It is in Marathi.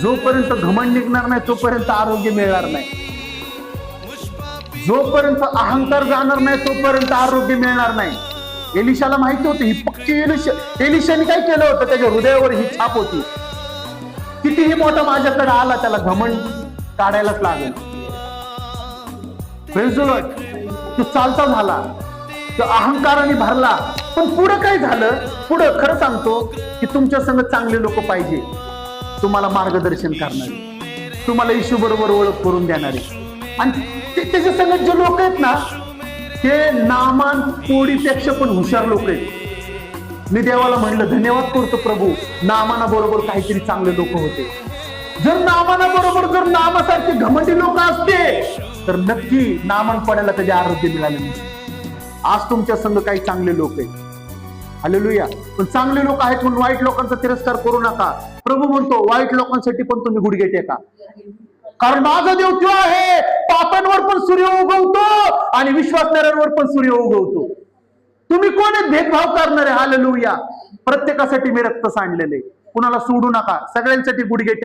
जोपर्यंत घमंड निघणार नाही तोपर्यंत आरोग्य मिळणार नाही. जोपर्यंत अहंकार जाणार नाही तोपर्यंत आरोग्य मिळणार नाही. एलिशाला माहिती होतं ही पक्षी एलिशाने काय केलं होतं, त्याच्या हृदयावर ही छाप होती. कितीही मोठा माझ्याकडे आला त्याला घमंड काढायलाच लागेल. तो चालता झाला, तो अहंकाराने भरला. पण पुढं काय झालं, पुढं खरं सांगतो की तुमच्या संग चांगले लोक पाहिजे, तुम्हाला मार्गदर्शन करणारे, तुम्हाला येशू बरोबर ओळख करून देणारे. आणि त्याच्या संग जे लोक आहेत ना, ते नामान पोळीपेक्षा पण हुशार लोक आहेत. मी देवाला म्हणलं धन्यवाद करतो प्रभू, नामाना बरोबर काहीतरी चांगले लोक होते. जर नामाना बरोबर जर नामासारखे घमंडी लोक असते तर नक्की नामान पडायला त्याचे आरोग्य मिळाले नसते. आज तुमच्या संग काही चांगले लोक आहेत, हालेलुया. पण चांगले लोक आहेत म्हणून वाईट लोकांचा तिरस्कार करू नका. प्रभू म्हणतो वाईट लोकांसाठी पण तुम्ही गुडघे टेका, कारण माझा देव तो आहे, पापांवर पण सूर्य उगवतो आणि विश्वासणाऱ्यांवर पण सूर्य उगवतो. तुम्ही कोण आहेत भेदभाव करणारे? हालेलुया. प्रत्येकासाठी मी रक्त सांडलेले, कुणाला सोडू नका, सगळ्यांसाठी गुडघे टेका.